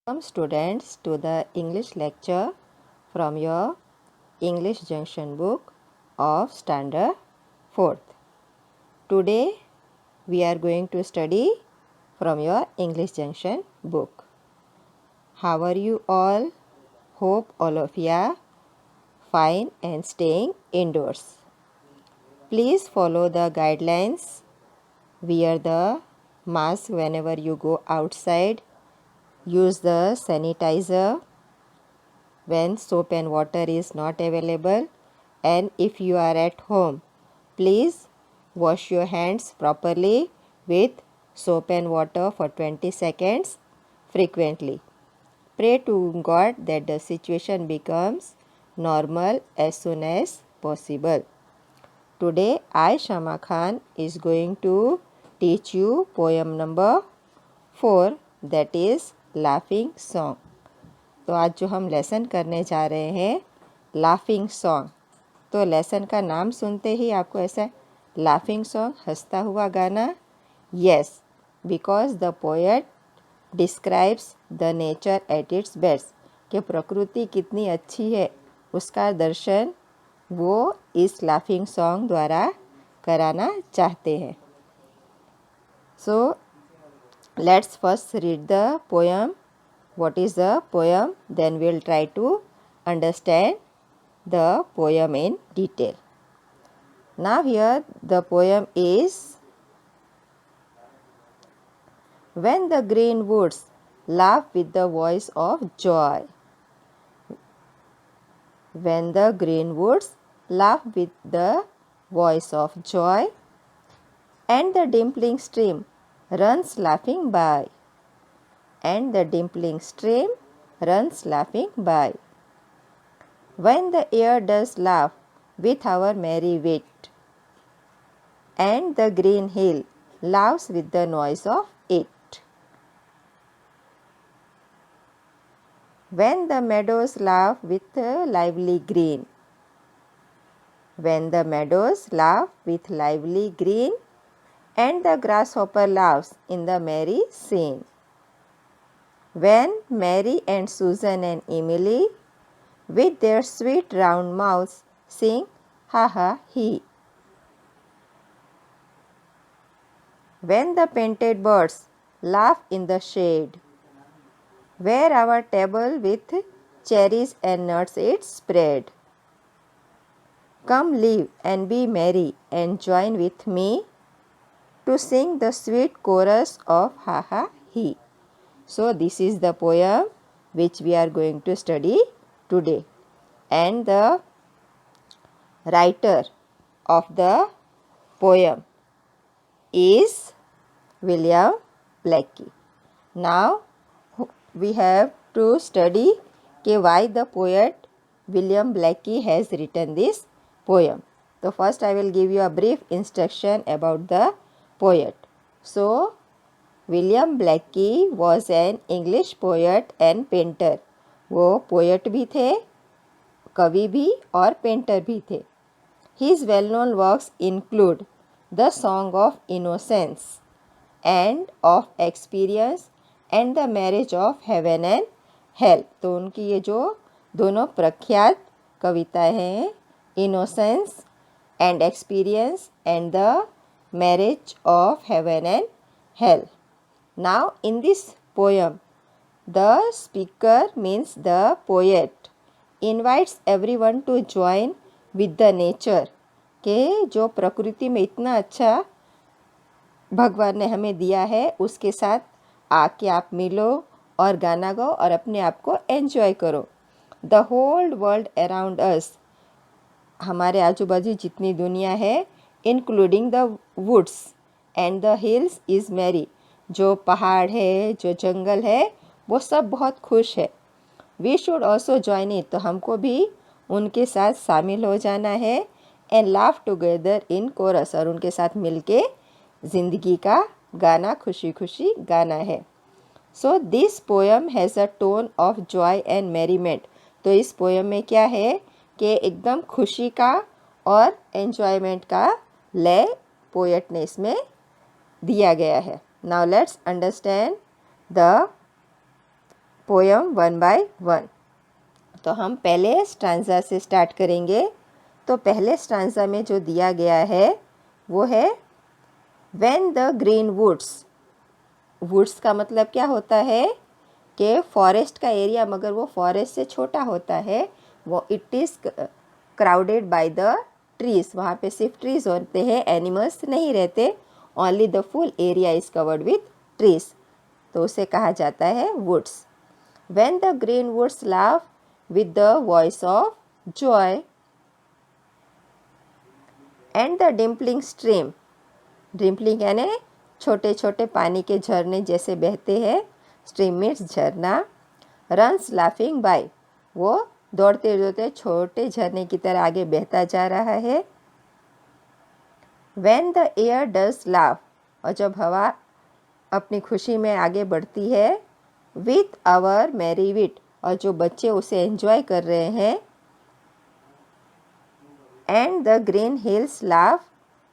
Welcome students to the English lecture from your English Junction book of Standard 4th. Today we are going to study from your English Junction book. How are you all? Hope all of you are fine and staying indoors. Please follow the guidelines. Wear the mask whenever you go outside. Use the sanitizer when soap and water is not available, and if you are at home, please wash your hands properly with soap and water for 20 seconds frequently. Pray to God that the situation becomes normal as soon as possible. Today I, Shama Khan, is going to teach you poem number 4, that is Laughing Song. तो आज जो हम lesson करने जा रहे हैं laughing song, तो lesson का नाम सुनते ही आपको ऐसा लाफिंग सॉन्ग, हंसता हुआ गाना. Yes, because the poet describes the nature at its best, कि प्रकृति कितनी अच्छी है उसका दर्शन वो इस लाफिंग सॉन्ग द्वारा कराना चाहते हैं. So let's first read the poem. What is the poem? Then we'll try to understand the poem in detail. Now here the poem is: When the green woods laugh with the voice of joy. When the green woods laugh with the voice of joy, and the dimpling stream runs laughing by. And the dimpling stream runs laughing by. When the air does laugh with our merry wit, and the green hill laughs with the noise of it. When the meadows laugh with a lively green. When the meadows laugh with lively green, and the grasshopper laughs in the merry scene. When Mary and Susan and Emily with their sweet round mouths sing ha ha he. When the painted birds laugh in the shade, where our table with cherries and nuts is spread. Come live and be merry and join with me to sing the sweet chorus of ha ha he. So this is the poem which we are going to study today, and the writer of the poem is William Blackie. Now we have to study why the poet William Blackie has written this poem. So first I will give you a brief introduction about the poet. So William Blake was an English poet and painter. वो poet भी थे, कवि भी और painter भी थे. His well known works include the song of innocence, and of experience, and the marriage of heaven and hell. तो उनकी ये जो दोनों प्रख्यात कविताएं हैं, innocence and experience and the marriage of heaven and hell. Now in this poem, the speaker, means the poet, invites everyone to join with the nature, के जो प्रकृति में इतना अच्छा भगवान ने हमें दिया है उसके साथ आके आप मिलो और गाना गाओ और अपने आप को एंजॉय करो. The whole world around us, हमारे आजू बाजू जितनी दुनिया है, including the woods and the hills is merry, जो पहाड़ है, जो जंगल है, वो सब बहुत खुश है. We should also join it, तो हमको भी उनके साथ शामिल हो जाना है. And laugh together in chorus, और उनके साथ मिलके ज़िंदगी का गाना खुशी खुशी गाना है. So this poem has a tone of joy and merriment. तो इस पोएम में क्या है कि एकदम खुशी का और एन्जॉयमेंट का लय पोएट ने इसमें दिया गया है. Now let's understand the poem one by one. तो हम पहले स्टांजा से स्टार्ट करेंगे। तो पहले स्टांजा में जो दिया गया है वो है when the green woods. Woods का मतलब क्या होता है कि फॉरेस्ट का एरिया, मगर वो फॉरेस्ट से छोटा होता है, वो it is crowded by the trees. वहाँ पे सिर्फ ट्रीज होते हैं, एनिमल्स नहीं रहते। Only the full area is covered with trees, तो उसे कहा जाता है woods. When the green woods laugh with the voice of joy and the dimpling stream. Dimpling यानी छोटे छोटे पानी के झरने जैसे बहते हैं, स्ट्रीम मीन्स झरना। रन्स लाफिंग बाय, वो दौड़ते दौड़ते छोटे झरने की तरह आगे बहता जा रहा है। When the air does laugh, और जब हवा अपनी खुशी में आगे बढ़ती है। विथ आवर मैरी विट, और जो बच्चे उसे एंजॉय कर रहे हैं। And the green hills laugh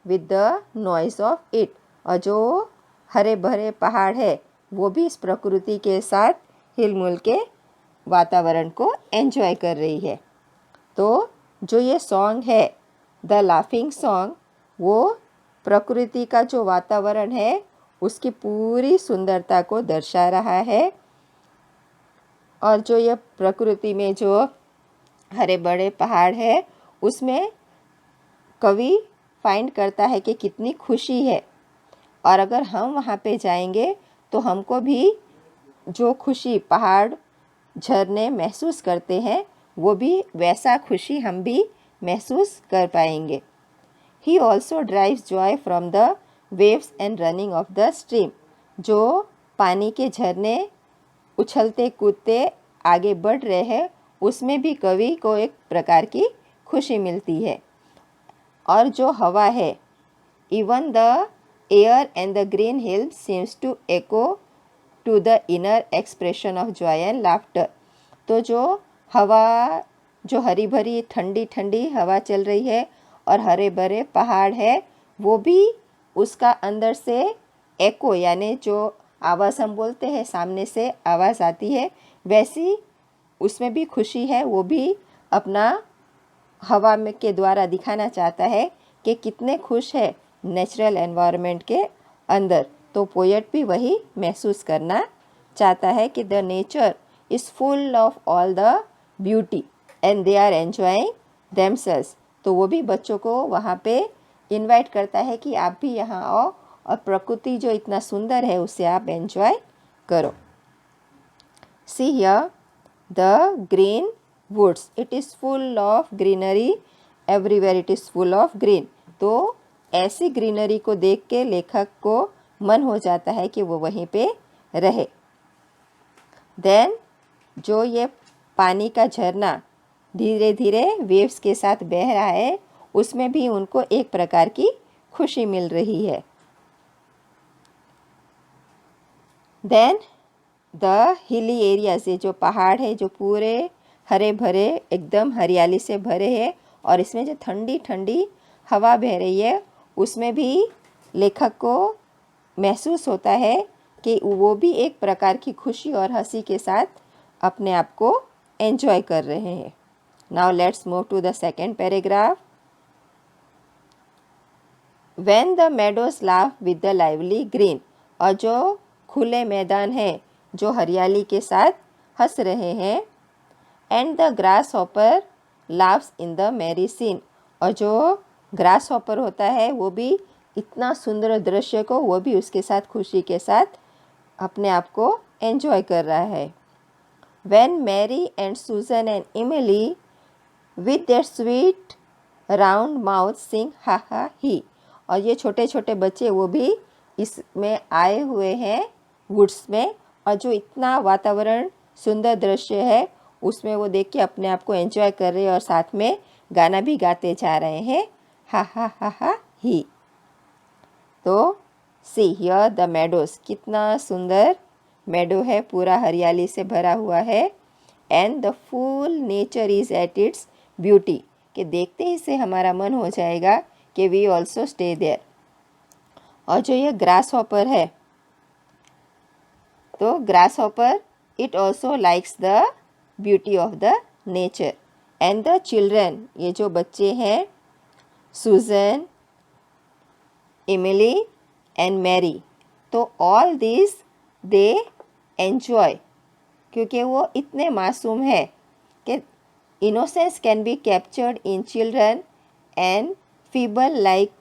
with the noise of it, और जो हरे भरे पहाड़ है वो भी इस प्रकृति के साथ हिलमिल के वातावरण को एंजॉय कर रही है। तो जो ये सॉन्ग है द लाफिंग सॉन्ग, वो प्रकृति का जो वातावरण है उसकी पूरी सुंदरता को दर्शा रहा है। और जो ये प्रकृति में जो हरे बड़े पहाड़ है उसमें कवि फाइंड करता है कि कितनी खुशी है, और अगर हम वहाँ पे जाएंगे तो हमको भी जो खुशी पहाड़ झरने महसूस करते हैं वो भी वैसा खुशी हम भी महसूस कर पाएंगे। He also drives Joy from the waves and running of the stream, जो पानी के झरने उछलते कूदते आगे बढ़ रहे हैं उसमें भी कवि को एक प्रकार की खुशी मिलती है। और जो हवा है, even the air and the green hill seems to echo to the inner expression of joy and laughter. तो जो हवा, जो हरी भरी ठंडी ठंडी हवा चल रही है और हरे भरे पहाड़ है, वो भी उसका अंदर से एको यानी जो आवाज़ हम बोलते हैं सामने से आवाज़ आती है, वैसी उसमें भी खुशी है। वो भी अपना हवा में के द्वारा दिखाना चाहता है कि कितने खुश है नेचुरल एनवायरनमेंट के अंदर। तो पोएट भी वही महसूस करना चाहता है कि the nature is full of all the beauty and they are enjoying themselves. तो वो भी बच्चों को वहाँ पे इनवाइट करता है कि आप भी यहाँ आओ और प्रकृति जो इतना सुंदर है उसे आप एंजॉय करो। See here the green woods, it is full of greenery, everywhere it is full of green. तो ऐसी ग्रीनरी को देख के लेखक को मन हो जाता है कि वो वहीं पे रहे। देन जो ये पानी का झरना धीरे धीरे वेव्स के साथ बह रहा है उसमें भी उनको एक प्रकार की खुशी मिल रही है। देन द हिली एरियाज, ये जो पहाड़ है जो पूरे हरे भरे एकदम हरियाली से भरे हैं और इसमें जो ठंडी ठंडी हवा बह रही है उसमें भी लेखक को महसूस होता है कि वो भी एक प्रकार की खुशी और हंसी के साथ अपने आप को एंजॉय कर रहे हैं। Now let's move to the second paragraph. When the meadows laugh with the lively green, और जो खुले मैदान हैं जो हरियाली के साथ हंस रहे हैं। And the grasshopper laughs in the merry scene, और जो ग्रास हॉपर होता है वो भी इतना सुंदर दृश्य को वो भी उसके साथ खुशी के साथ अपने आप को एंजॉय कर रहा है। When Mary and Susan and Emily with their sweet round mouth sing ha ha ही, और ये छोटे छोटे बच्चे वो भी इसमें आए हुए हैं वुड्स में, और जो इतना वातावरण सुंदर दृश्य है उसमें वो देख के अपने आप को एंजॉय कर रहे हैं और साथ में गाना भी गाते जा रहे हैं, हा हा हा हा ही। तो सी हियर द मेडोज, कितना सुंदर मेडो है, पूरा हरियाली से भरा हुआ है। And the full nature is at its beauty, कि देखते ही से हमारा मन हो जाएगा कि वी ऑल्सो स्टे देयर। और जो ये ग्रास हॉपर है, तो grass hopper it also likes the beauty of the nature. And the children, ये जो बच्चे हैं, Susan, Emily and Mary, तो all these they enjoy, क्योंकि वो इतने मासूम है कि innocence can be captured in children and feeble like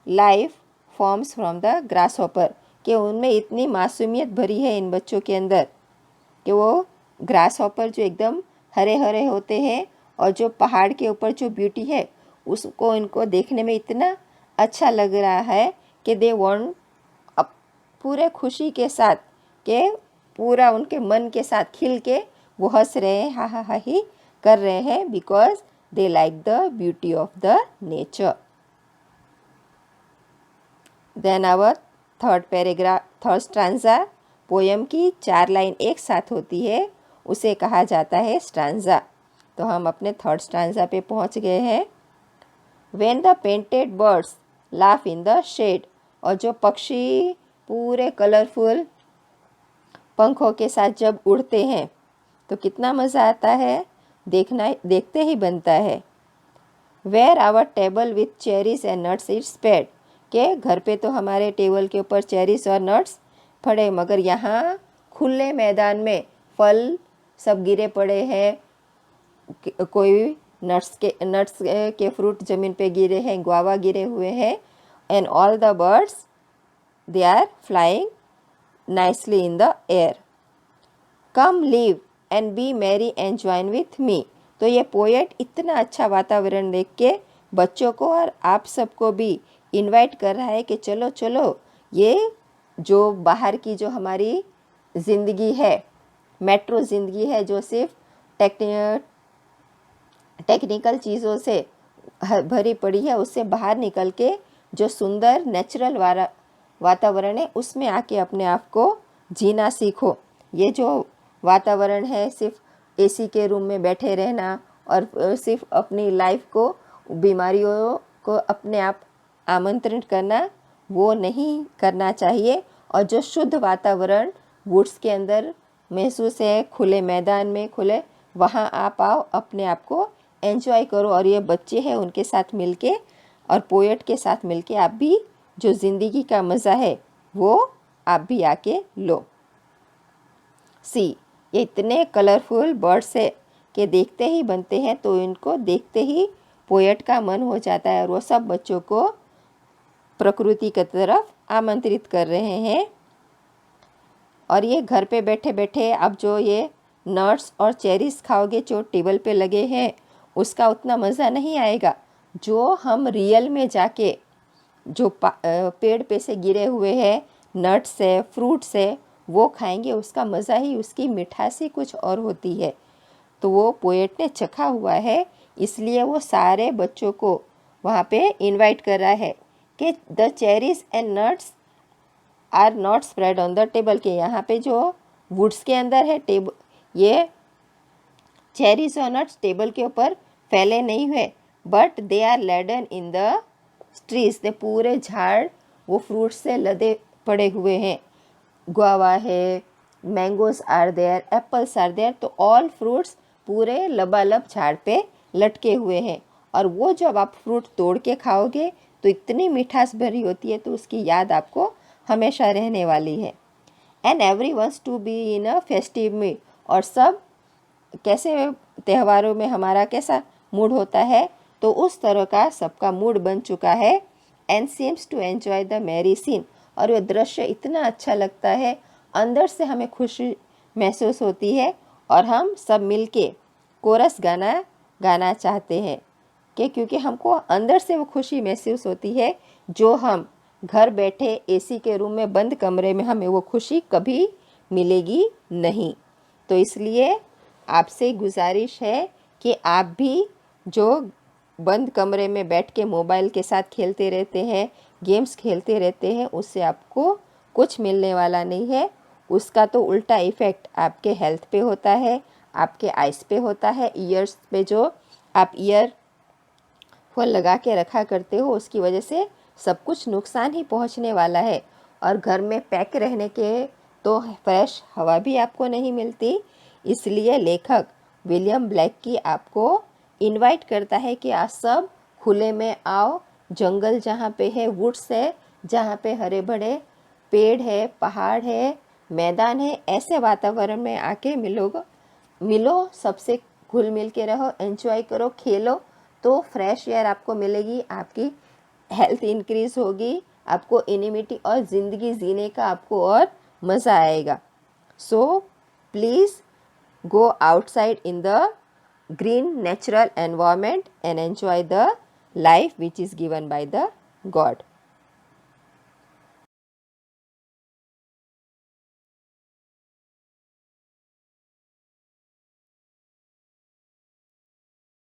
life forms from the grasshopper, कि उनमें इतनी मासूमियत भरी है इन बच्चों के अंदर कि वो ग्रास हॉपर जो एकदम हरे हरे होते हैं और जो पहाड़ के ऊपर जो ब्यूटी है उसको इनको देखने में इतना अच्छा लग रहा है कि दे वांट, पूरे खुशी के साथ, के पूरा उनके मन के साथ खिल के वो हंस रहे हैं, हा हा हा ही कर रहे हैं, because they like the beauty of the nature. Then our third stanza, poem की 4 लाइन एक साथ होती है, उसे कहा जाता है स्ट्रांजा. तो हम अपने थर्ड स्ट्रांजा पे पहुंच गए हैं. When the painted birds laugh in the shade, और जो पक्षी पूरे कलरफुल पंखों के साथ जब उड़ते हैं तो कितना मज़ा आता है, देखते ही बनता है. Where our table with cherries and nuts is spread, के घर पे तो हमारे टेबल के ऊपर चेरीज और नट्स पड़े, मगर यहाँ खुले मैदान में फल सब गिरे पड़े हैं. कोई नट्स के फ्रूट ज़मीन पे गिरे हैं, गुआवा गिरे हुए हैं. And all the birds they are flying nicely in the air. Come live and be merry and join with me. तो ये पोएट इतना अच्छा वातावरण देख के बच्चों को और आप सबको भी इनवाइट कर रहा है कि चलो चलो, ये जो बाहर की जो हमारी ज़िंदगी है, मेट्रो ज़िंदगी है जो सिर्फ टेक्निकल चीज़ों से भरी पड़ी है, उससे बाहर निकल के जो सुंदर नेचुरल वातावरण है उसमें आके अपने आप को जीना सीखो. ये जो वातावरण है सिर्फ एसी के रूम में बैठे रहना और सिर्फ अपनी लाइफ को बीमारियों को अपने आप आमंत्रित करना, वो नहीं करना चाहिए. और जो शुद्ध वातावरण वुड्स के अंदर महसूस है, खुले मैदान में खुले, वहाँ आप आओ, अपने आप को एंजॉय करो. और ये बच्चे हैं उनके साथ मिलके और पोएट के साथ मिलके आप भी जो ज़िंदगी का मज़ा है वो आप भी आके लो. सी, ये इतने कलरफुल बर्ड्स है कि देखते ही बनते हैं, तो इनको देखते ही पोएट का मन हो जाता है और वो सब बच्चों को प्रकृति की तरफ आमंत्रित कर रहे हैं. और ये घर पे बैठे बैठे आप जो ये नट्स और चेरीज खाओगे जो टेबल पे लगे हैं, उसका उतना मज़ा नहीं आएगा जो हम रियल में जाके जो पेड़ पे से गिरे हुए हैं नट्स है, फ्रूट्स है, वो खाएंगे. उसका मज़ा ही, उसकी मिठास ही कुछ और होती है. तो वो पोएट ने चखा हुआ है, इसलिए वो सारे बच्चों को वहाँ पे इनवाइट कर रहा है कि the cherries and nuts are not spread on the table, के यहाँ पे जो वुड्स के अंदर है ये चेरीज और नट्स टेबल के ऊपर फैले नहीं हुए, but they are laden in the trees, ने पूरे झाड़ वो फ्रूट्स से लदे पड़े हुए हैं. गुआवा है, mangoes are there, apples are there. तो ऑल फ्रूट्स पूरे लबालब झाड़ पे लटके हुए हैं. और वो जब आप फ्रूट तोड़ के खाओगे तो इतनी मिठास भरी होती है, तो उसकी याद आपको हमेशा रहने वाली है. And every ones to be in a festive mood, और सब कैसे त्योहारों में हमारा कैसा मूड होता है, तो उस तरह का सबका मूड बन चुका है. And seems to enjoy the merry scene, और वह दृश्य इतना अच्छा लगता है, अंदर से हमें खुशी महसूस होती है और हम सब मिलके कोरस गाना चाहते हैं कि क्योंकि हमको अंदर से वो खुशी महसूस होती है जो हम घर बैठे एसी के रूम में बंद कमरे में हमें वो खुशी कभी मिलेगी नहीं. तो इसलिए आपसे गुजारिश है कि आप भी जो बंद कमरे में बैठ के मोबाइल के साथ खेलते रहते हैं, गेम्स खेलते रहते हैं, उससे आपको कुछ मिलने वाला नहीं है. उसका तो उल्टा इफ़ेक्ट आपके हेल्थ पे होता है, आपके आइज़ पे होता है, ईयर्स पे जो आप ईयर फोन लगा के रखा करते हो, उसकी वजह से सब कुछ नुकसान ही पहुंचने वाला है. और घर में पैक रहने के तो फ्रेश हवा भी आपको नहीं मिलती। इसलिए लेखक विलियम ब्लेक की आपको इनवाइट करता है कि आप सब खुले में आओ, जंगल जहाँ पे है, वुड्स है, जहाँ पे हरे भरे पेड़ है, पहाड़ है, मैदान है, ऐसे वातावरण में आके मिलो सबसे, घुल मिल के रहो, एंजॉय करो, खेलो, तो फ्रेश एयर आपको मिलेगी, आपकी हेल्थ इंक्रीज होगी, आपको इम्यूनिटी और ज़िंदगी जीने का आपको और मज़ा आएगा। So please go outside in the green natural environment and enjoy the life which is given by the God.